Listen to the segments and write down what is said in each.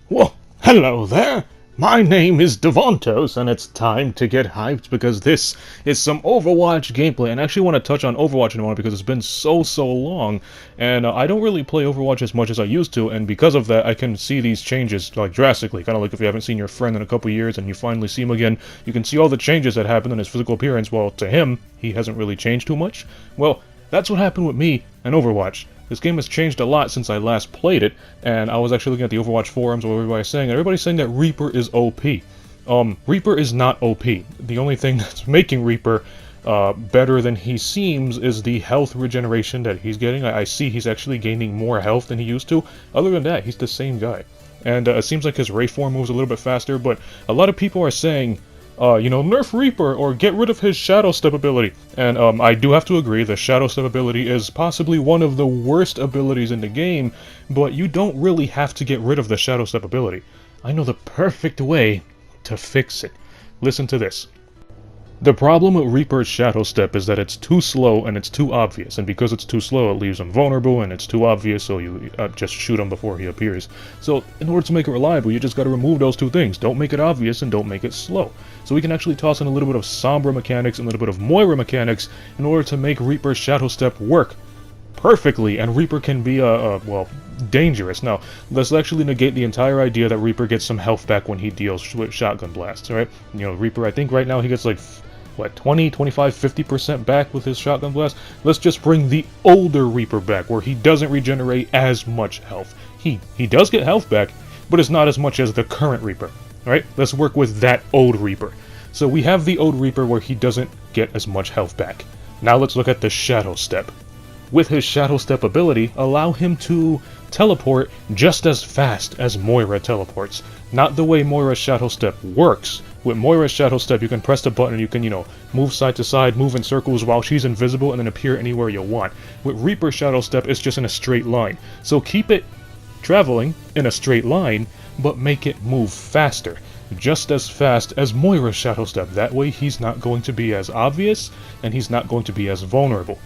Well, hello there! My name is Davontos, and it's time to get hyped because this is some Overwatch gameplay. And I actually want to touch on Overwatch in a moment because it's been so long, and I don't really play Overwatch as much as I used to, and because of that, I can see these changes, like, drastically. Kind of like if you haven't seen your friend in a couple years and you finally see him again, you can see all the changes that happened in his physical appearance. Well, to him, he hasn't really changed too much. Well, that's what happened with me and Overwatch. This game has changed a lot since I last played it, and I was actually looking at the Overwatch forums where everybody's saying that Reaper is OP. Reaper is not OP. The only thing that's making Reaper better than he seems is the health regeneration that he's getting. I see he's actually gaining more health than he used to. Other than that, he's the same guy. And it seems like his Ray form moves a little bit faster, but a lot of people are saying, nerf Reaper or get rid of his Shadow Step ability. And I do have to agree, the Shadow Step ability is possibly one of the worst abilities in the game, but you don't really have to get rid of the Shadow Step ability. I know the perfect way to fix it. Listen to this. The problem with Reaper's Shadow Step is that it's too slow and it's too obvious, and because it's too slow it leaves him vulnerable and it's too obvious, so you just shoot him before he appears. So in order to make it reliable, you just gotta remove those two things. Don't make it obvious and don't make it slow. So we can actually toss in a little bit of Sombra mechanics and a little bit of Moira mechanics in order to make Reaper's Shadow Step work perfectly, and Reaper can be, dangerous. Now, let's actually negate the entire idea that Reaper gets some health back when he deals with shotgun blasts, right? Reaper, I think right now he gets like, 20, 25, 50% back with his shotgun blast? Let's just bring the older Reaper back, where he doesn't regenerate as much health. He does get health back, but it's not as much as the current Reaper, right? Let's work with that old Reaper. So we have the old Reaper where he doesn't get as much health back. Now let's look at the Shadow Step. With his Shadow Step ability, allow him to teleport just as fast as Moira teleports. Not the way Moira's Shadow Step works. With Moira's Shadow Step, you can press the button and you can, move side to side, move in circles while she's invisible, and then appear anywhere you want. With Reaper's Shadow Step, it's just in a straight line. So keep it traveling in a straight line, but make it move faster. Just as fast as Moira's Shadow Step. That way he's not going to be as obvious, and he's not going to be as vulnerable.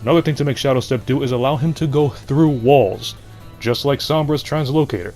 Another thing to make Shadow Step do is allow him to go through walls, just like Sombra's Translocator.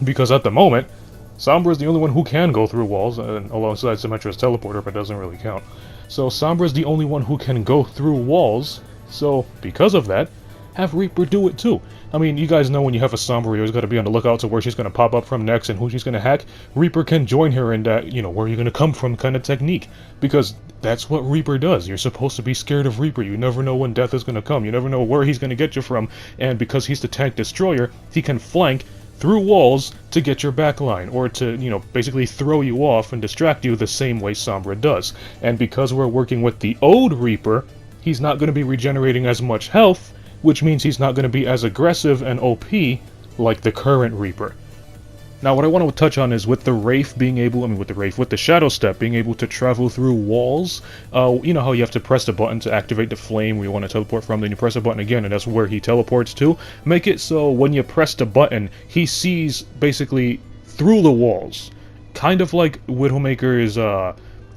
Because at the moment, Sombra is the only one who can go through walls, alongside Symmetra's Teleporter, but doesn't really count. So Sombra is the only one who can go through walls, so because of that, have Reaper do it too. I mean, you guys know when you have a Sombra, you always gotta be on the lookout to where she's gonna pop up from next and who she's gonna hack. Reaper can join her in that, where you're gonna come from kind of technique. Because that's what Reaper does. You're supposed to be scared of Reaper. You never know when death is gonna come. You never know where he's gonna get you from. And because he's the tank destroyer, he can flank through walls to get your backline, or to, basically throw you off and distract you the same way Sombra does. And because we're working with the old Reaper, he's not going to be regenerating as much health, which means he's not going to be as aggressive and OP like the current Reaper. Now, what I want to touch on is with the Wraith being able, with the Shadow Step being able to travel through walls, you know how you have to press the button to activate the flame where you want to teleport from, then you press the button again, and that's where he teleports to? Make it so when you press the button, he sees basically through the walls. Kind of like Widowmaker's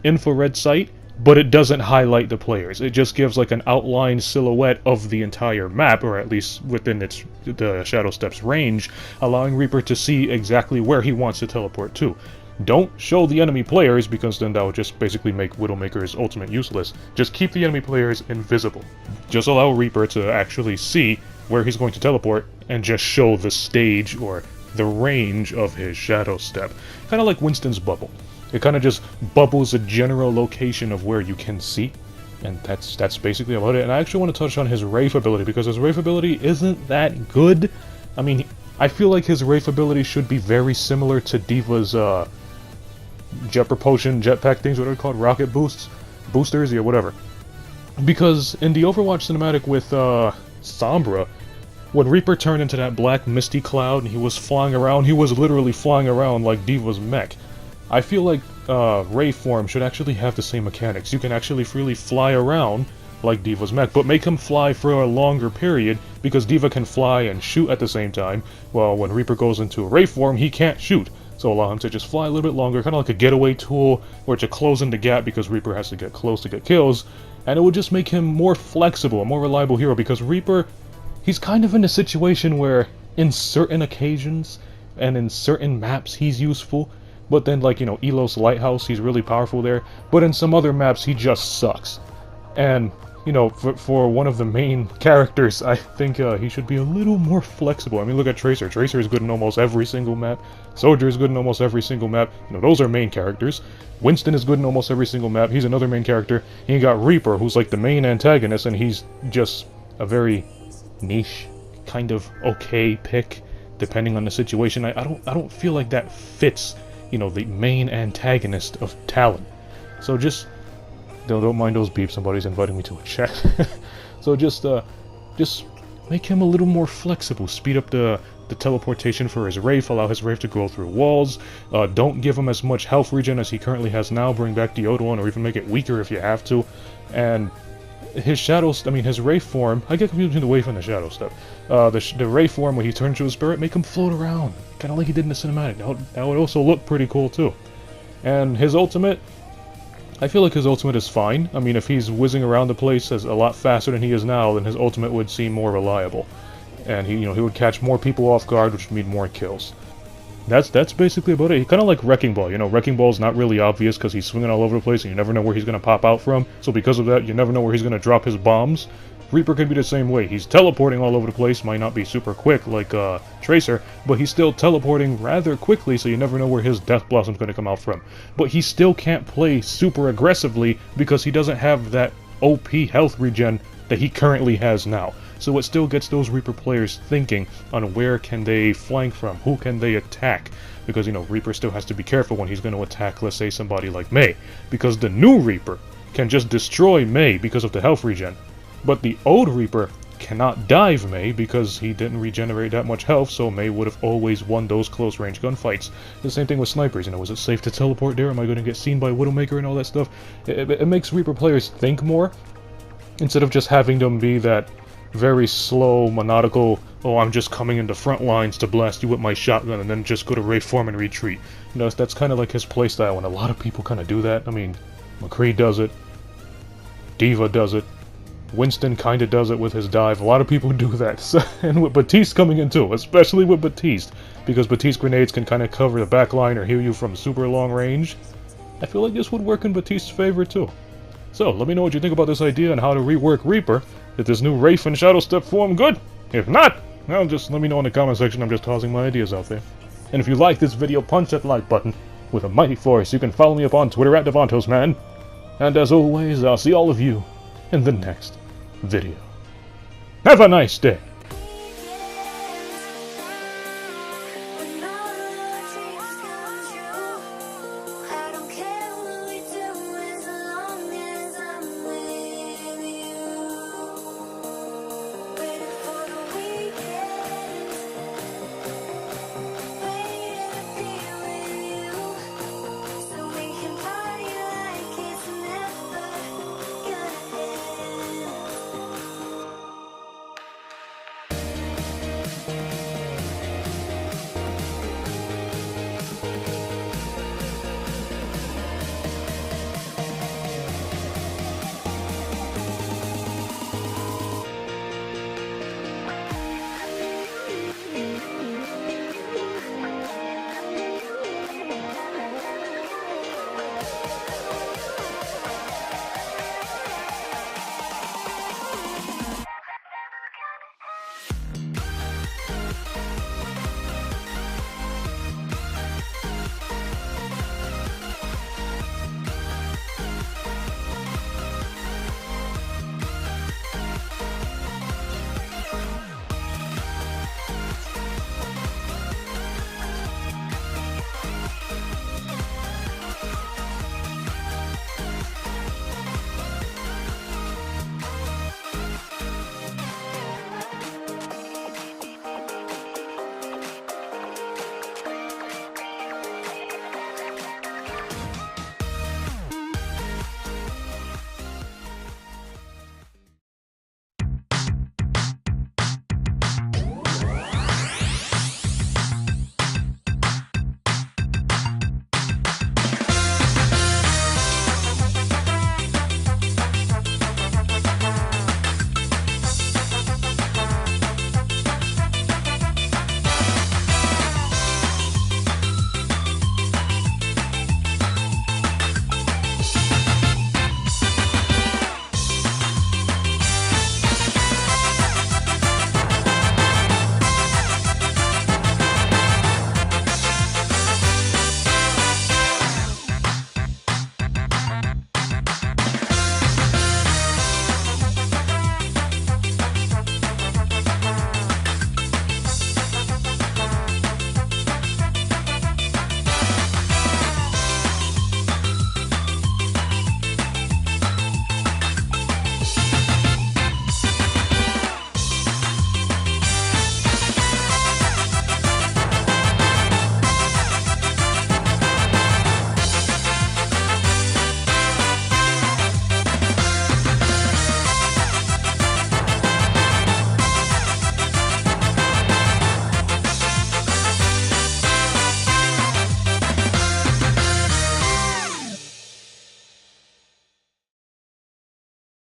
infrared sight, but it doesn't highlight the players. It just gives like an outlined silhouette of the entire map, or at least within the Shadow Step's range, allowing Reaper to see exactly where he wants to teleport to. Don't show the enemy players, because then that would just basically make Widowmaker's ultimate useless. Just keep the enemy players invisible. Just allow Reaper to actually see where he's going to teleport, and just show the stage, or the range of his Shadow Step. Kind of like Winston's bubble. It kind of just bubbles a general location of where you can see, and that's basically about it. And I actually want to touch on his Wraith ability, because his Wraith ability isn't that good. I mean, I feel like his Wraith ability should be very similar to D.Va's jet propulsion, jetpack things, what are they called? Rocket boosters, yeah, whatever. Because in the Overwatch cinematic with Sombra, when Reaper turned into that black misty cloud and he was flying around, he was literally flying around like D.Va's mech. I feel like Ray form should actually have the same mechanics. You can actually freely fly around like D.Va's mech, but make him fly for a longer period, because D.Va can fly and shoot at the same time, while when Reaper goes into Ray form, he can't shoot. So allow him to just fly a little bit longer, kind of like a getaway tool, or to close in the gap, because Reaper has to get close to get kills, and it would just make him more flexible, a more reliable hero, because Reaper, he's kind of in a situation where, in certain occasions, and in certain maps he's useful, but then like, you know, Elos Lighthouse, he's really powerful there, but in some other maps he just sucks. And, you know, for one of the main characters, I think he should be a little more flexible. I mean, look at Tracer. Tracer is good in almost every single map. Soldier is good in almost every single map. You know, those are main characters. Winston is good in almost every single map. He's another main character. And you got Reaper, who's like the main antagonist, and he's just a very niche, kind of okay pick, depending on the situation. I don't feel like that fits, you know, the main antagonist of Talon. So just don't mind those beeps. Somebody's inviting me to a chat. So just make him a little more flexible. Speed up the teleportation for his Wraith. Allow his Wraith to go through walls. Don't give him as much health regen as he currently has now. Bring back the Odolon, or even make it weaker if you have to. And his his Wraith form, I get confused between the Wraith and the Shadow Step. The Wraith form, when he turns to a spirit, make him float around, kind of like he did in the cinematic. That would also look pretty cool too. And his ultimate, I feel like his ultimate is fine. I mean, if he's whizzing around the place as a lot faster than he is now, then his ultimate would seem more reliable. And he would catch more people off guard, which would mean more kills. That's basically about it. He kind of like Wrecking Ball. You know, Wrecking Ball's not really obvious because he's swinging all over the place and you never know where he's going to pop out from. So because of that, you never know where he's going to drop his bombs. Reaper could be the same way. He's teleporting all over the place, might not be super quick like Tracer, but he's still teleporting rather quickly, so you never know where his Death Blossom's going to come out from. But he still can't play super aggressively because he doesn't have that OP health regen that he currently has now. So it still gets those Reaper players thinking on where can they flank from, who can they attack, because, you know, Reaper still has to be careful when he's going to attack, let's say, somebody like Mei, because the new Reaper can just destroy Mei because of the health regen. But the old Reaper cannot dive Mei because he didn't regenerate that much health, so Mei would have always won those close-range gunfights. The same thing with snipers, you know, is it safe to teleport there? Am I going to get seen by Widowmaker and all that stuff? It makes Reaper players think more, instead of just having them be that very slow, methodical, oh, I'm just coming into front lines to blast you with my shotgun and then just go to Wraith form and retreat. You know, that's kind of like his playstyle, and a lot of people kind of do that. I mean, McCree does it, Diva does it, Winston kind of does it with his dive. A lot of people do that. So, and with Batiste coming in too, especially with Batiste, because Batiste grenades can kind of cover the back line or heal you from super long range. I feel like this would work in Batiste's favor too. So, let me know what you think about this idea and how to rework Reaper. Is this new Wraith and Shadow Step form good? If not, well, just let me know in the comment section. I'm just tossing my ideas out there. And if you like this video, punch that like button with a mighty force. You can follow me up on Twitter at Davontos, man. And as always, I'll see all of you in the next video. Have a nice day.